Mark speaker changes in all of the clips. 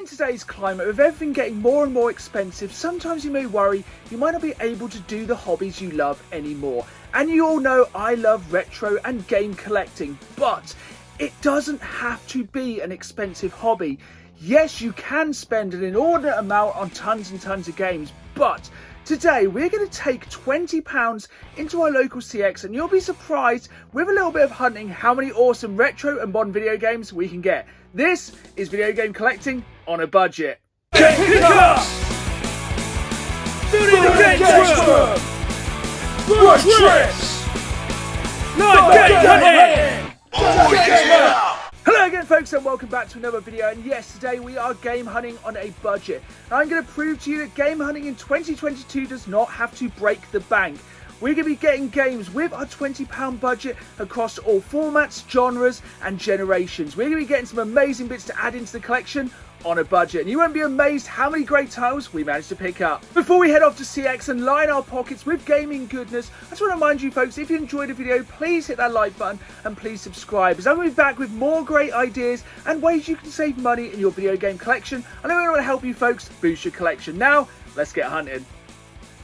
Speaker 1: In today's climate, with everything getting more and more expensive, sometimes you may worry you might not be able to do the hobbies you love anymore. And you all know I love retro and game collecting, but it doesn't have to be an expensive hobby. Yes, you can spend an inordinate amount on tons and tons of games, but today we're going to take £20 into our local CX and you'll be surprised with a little bit of hunting how many awesome retro and modern video games we can get. This is video game collecting on a budget.
Speaker 2: Game pickups! Building the games room! Rush tricks! Live game hunting! Oh yeah!
Speaker 1: Hello again folks and welcome back to another video, and yes, today we are game hunting on a budget. And I'm going to prove to you that game hunting in 2022 does not have to break the bank. We're going to be getting games with our £20 budget across all formats, genres and generations. We're going to be getting some amazing bits to add into the collection on a budget, and you won't be amazed how many great titles we managed to pick up. Before we head off to CX and line our pockets with gaming goodness, I just want to remind you folks, if you enjoyed the video, please hit that like button and please subscribe, as I'm going to be back with more great ideas and ways you can save money in your video game collection, and I'm going to help you folks boost your collection. Now, let's get hunting.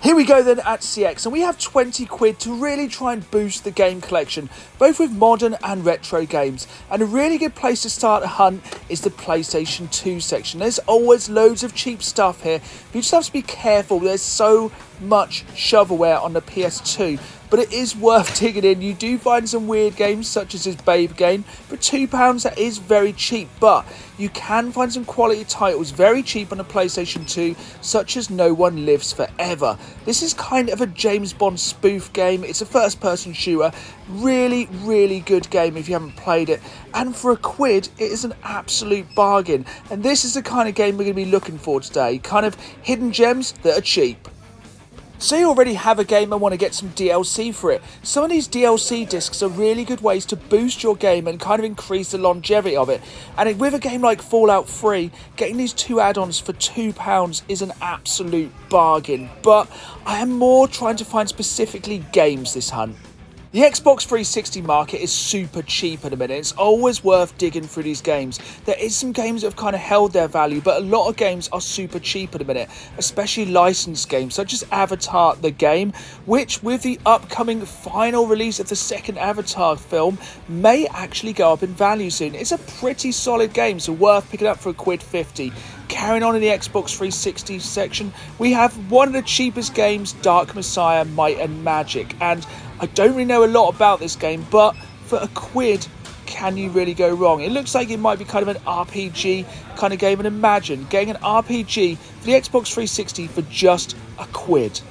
Speaker 1: Here we go then at CX, and we have 20 quid to really try and boost the game collection, both with modern and retro games. And a really good place to start a hunt is the PlayStation 2 section. There's always loads of cheap stuff here, but you just have to be careful. There's so much shovelware on the PS2, but it is worth digging in. You do find some weird games such as this Babe game. For £2 that is very cheap, but you can find some quality titles very cheap on the PlayStation 2, such as No One Lives Forever. This is kind of a James Bond spoof game. It's a first person shooter. Really good game if you haven't played it, and for £1 it is an absolute bargain. And this is the kind of game we're going to be looking for today, kind of hidden gems that are cheap. So you already have a game and want to get some DLC for it. Some of these DLC discs are really good ways to boost your game and kind of increase the longevity of it. And with a game like Fallout 3, getting these two add-ons for £2 is an absolute bargain. But I am more trying to find specifically games this hunt. The Xbox 360 market is super cheap at the minute. It's always worth digging through these games. There is some games that have kind of held their value, but a lot of games are super cheap at the minute, especially licensed games such as Avatar the game, which with the upcoming final release of the second Avatar film may actually go up in value soon. It's a pretty solid game, so worth picking up for £1.50. Carrying on in the Xbox 360 section, we have one of the cheapest games, Dark Messiah Might and Magic, and I don't really know a lot about this game, but for £1, can you really go wrong? It looks like it might be kind of an RPG kind of game, and imagine getting an RPG for the Xbox 360 for just £1.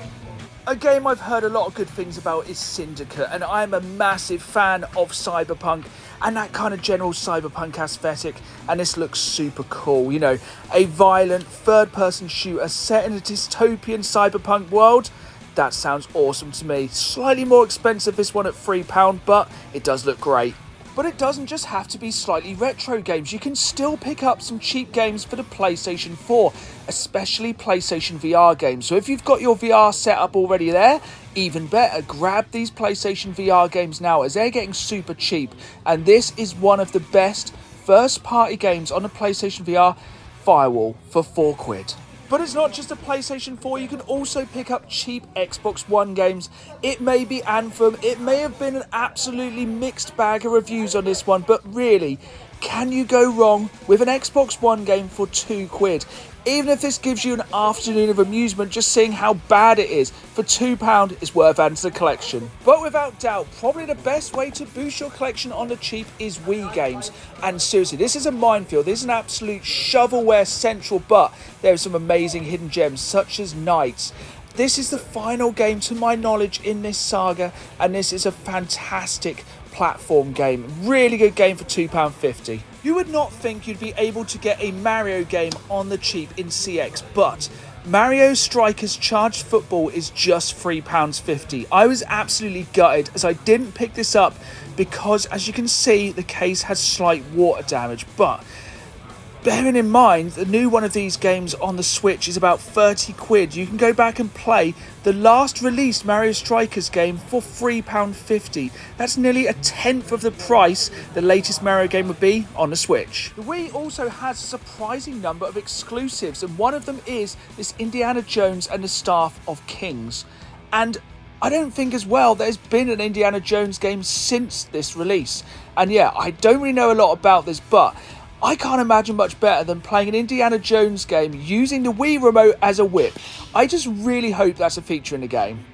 Speaker 1: A game I've heard a lot of good things about is Syndicate, and I'm a massive fan of cyberpunk and that kind of general cyberpunk aesthetic, and this looks super cool. You know, a violent third-person shooter set in a dystopian cyberpunk world. That sounds awesome to me. Slightly more expensive this one at £3, but it does look great. But it doesn't just have to be slightly retro games. You can still pick up some cheap games for the PlayStation 4, especially PlayStation VR games. So if you've got your VR setup already there, even better, grab these PlayStation VR games now, as they're getting super cheap. And this is one of the best first-party games on the PlayStation VR, Firewall, for £4. But it's not just a PlayStation 4, you can also pick up cheap Xbox One games. It may be Anthem, it may have been an absolutely mixed bag of reviews on this one, but really, can you go wrong with an Xbox One game for £2? Even if this gives you an afternoon of amusement just seeing how bad it is, for £2 it's worth adding to the collection. But without doubt, probably the best way to boost your collection on the cheap is Wii games. And seriously, this is a minefield, this is an absolute shovelware central, but there are some amazing hidden gems such as Knights. This is the final game to my knowledge in this saga, and this is a fantastic platform game. Really good game for £2.50. You would not think you'd be able to get a Mario game on the cheap in CX, but Mario Strikers Charged Football is just £3.50. I was absolutely gutted as I didn't pick this up because, as you can see, the case has slight water damage, but Bearing in mind, the new one of these games on the Switch is about 30 quid. You can go back and play the last released Mario Strikers game for £3.50. That's nearly a tenth of the price the latest Mario game would be on the Switch. The Wii also has a surprising number of exclusives, and one of them is this Indiana Jones and the Staff of Kings. And I don't think as well there's been an Indiana Jones game since this release. And yeah, I don't really know a lot about this, but I can't imagine much better than playing an Indiana Jones game using the Wii remote as a whip. I just really hope that's a feature in the game.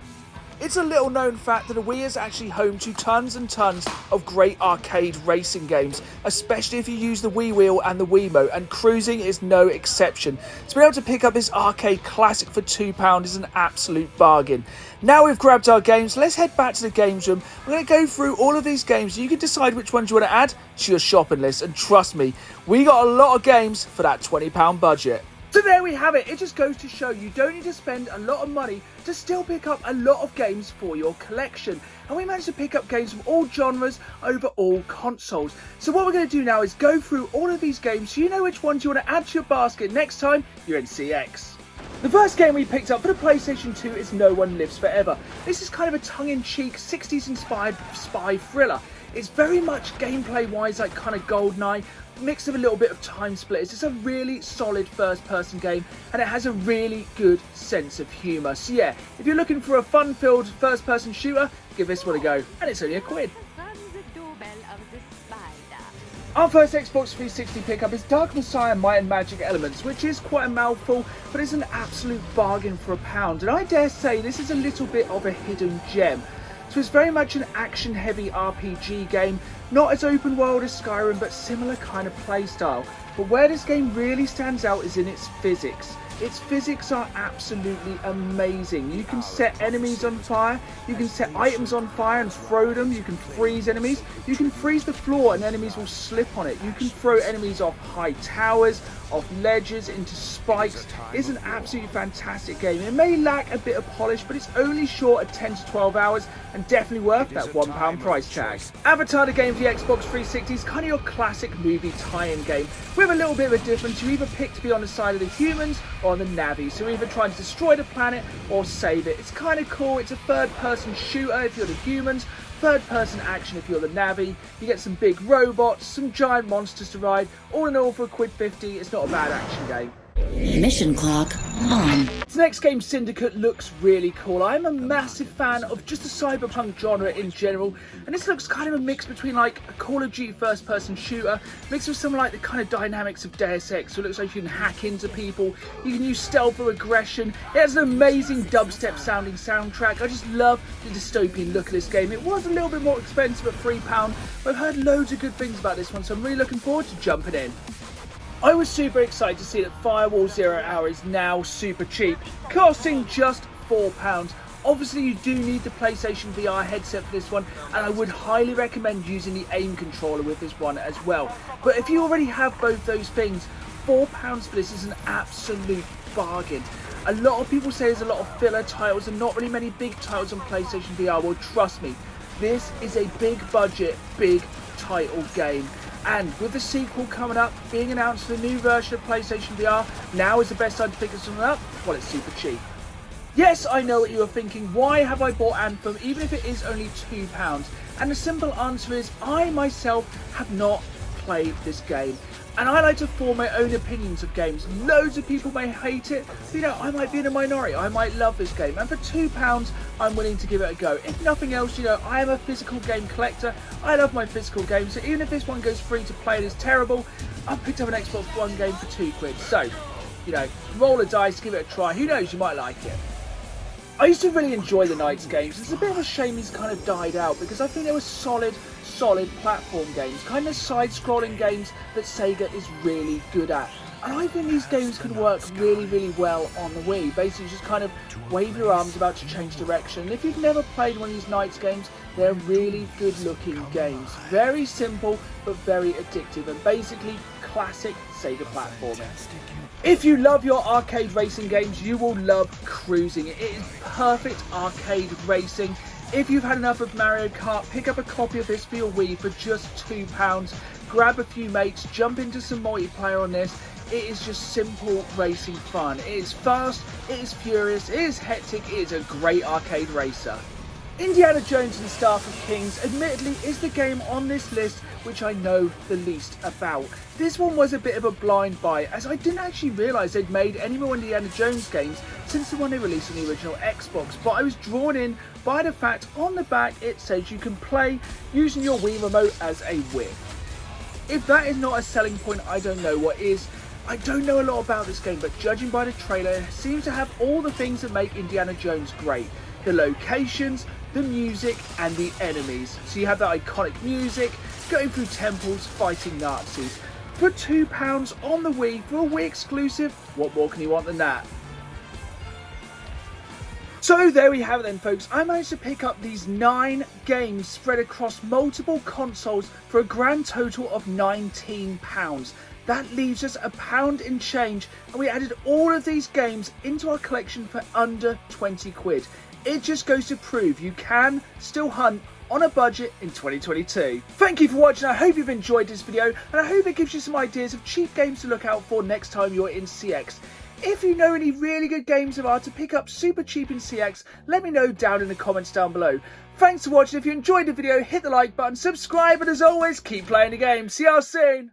Speaker 1: It's a little known fact that the Wii is actually home to tons and tons of great arcade racing games, especially if you use the Wii Wheel and the Wiimote, and cruising is no exception. To be able to pick up this arcade classic for £2 is an absolute bargain. Now we've grabbed our games, let's head back to the games room. We're going to go through all of these games. You can decide which ones you want to add to your shopping list, and trust me, we got a lot of games for that £20 budget. So there we have it. It just goes to show you don't need to spend a lot of money to still pick up a lot of games for your collection. And we managed to pick up games from all genres over all consoles. So what we're going to do now is go through all of these games so you know which ones you want to add to your basket next time you're in CX. The first game we picked up for the PlayStation 2 is No One Lives Forever. This is kind of a tongue-in-cheek 60s inspired spy thriller. It's very much gameplay-wise like kind of GoldenEye, mixed with a little bit of time splitters. It's a really solid first-person game, and it has a really good sense of humour. So yeah, if you're looking for a fun-filled first-person shooter, give this one a go, and it's only £1. Our first Xbox 360 pickup is Dark Messiah Might and Magic Elements, which is quite a mouthful, but it's an absolute bargain for £1. And I dare say this is a little bit of a hidden gem. So it's very much an action-heavy RPG game, not as open world as Skyrim, but similar kind of playstyle. But where this game really stands out is in its physics. Its physics are absolutely amazing. You can set enemies on fire, you can set items on fire and throw them, you can freeze enemies, you can freeze the floor and enemies will slip on it, you can throw enemies off high towers, off ledges, into spikes. It's an absolutely fantastic game. It may lack a bit of polish, but it's only short of 10 to 12 hours and definitely worth that £1 price tag. Avatar, the game for the Xbox 360, is kind of your classic movie tie-in game with a little bit of a difference. You either pick to be on the side of the humans or on the Navi, so either trying to destroy the planet or save it. It's kind of cool. It's a third-person shooter if you're the humans, third-person action if you're the Navi. You get some big robots, some giant monsters to ride. All in all, for £1.50, it's not a bad action game.
Speaker 3: Mission clock on.
Speaker 1: This next game, Syndicate, looks really cool. I'm a massive fan of just the cyberpunk genre in general, and this looks kind of a mix between like a Call of Duty first-person shooter mixed with some like the kind of dynamics of Deus Ex. So it looks like you can hack into people, you can use stealth or aggression. It has an amazing dubstep sounding soundtrack. I just love the dystopian look of this game. It was a little bit more expensive at £3, but I've heard loads of good things about this one, so I'm really looking forward to jumping in. I was super excited to see that Firewall 0 Hour is now super cheap, costing just £4. Obviously you do need the PlayStation VR headset for this one, and I would highly recommend using the aim controller with this one as well. But if you already have both those things, £4 for this is an absolute bargain. A lot of people say there's a lot of filler titles and not really many big titles on PlayStation VR. Well, trust me, this is a big budget, big title game. And with the sequel coming up, being announced for the new version of PlayStation VR, now is the best time to pick this one up. Well, it's super cheap. Yes, I know what you are thinking. Why have I bought Anthem, even if it is only £2? And the simple answer is, I myself have not played this game. And I like to form my own opinions of games. Loads of people may hate it, but you know, I might be in a minority. I might love this game. And for £2, I'm willing to give it a go. If nothing else, you know, I am a physical game collector. I love my physical games. So even if this one goes free to play and is terrible, I've picked up an Xbox One game for £2. So, you know, roll a dice, give it a try. Who knows, you might like it. I used to really enjoy the Knights games. It's a bit of a shame he's kind of died out because I think they were solid platform games, kind of side-scrolling games that Sega is really good at. And I think these games can work really, really well on the Wii. Basically, just kind of wave your arms about to change direction. And if you've never played one of these Knights games, they're really good-looking games. Very simple, but very addictive, and basically classic Sega platforming. If you love your arcade racing games, you will love Cruising. It is perfect arcade racing. If you've had enough of Mario Kart, pick up a copy of this for your Wii for just £2. grab a few mates, jump into some multiplayer on this. It is just simple racing fun. It is fast, it is furious, it is hectic, it is a great arcade racer. Indiana Jones and the Staff of Kings admittedly is the game on this list which I know the least about. This one was a bit of a blind buy, as I didn't actually realise they'd made any more Indiana Jones games since the one they released on the original Xbox, but I was drawn in by the fact on the back it says you can play using your Wii remote as a whip. If that is not a selling point, I don't know what is. I don't know a lot about this game, but judging by the trailer, it seems to have all the things that make Indiana Jones great. The locations, the music, and the enemies. So you have that iconic music, going through temples, fighting Nazis. For £2 on the Wii, for a Wii exclusive, what more can you want than that? So there we have it then, folks. I managed to pick up these 9 games spread across multiple consoles for a grand total of £19. That leaves us £1 in change, and we added all of these games into our collection for under 20 quid. It just goes to prove you can still hunt on a budget in 2022. Thank you for watching. I hope you've enjoyed this video, and I hope it gives you some ideas of cheap games to look out for next time you're in CX. If you know any really good games there are to pick up super cheap in CX, let me know down in the comments down below. Thanks for watching. If you enjoyed the video, hit the like button, subscribe, and as always, keep playing the game. See you all soon.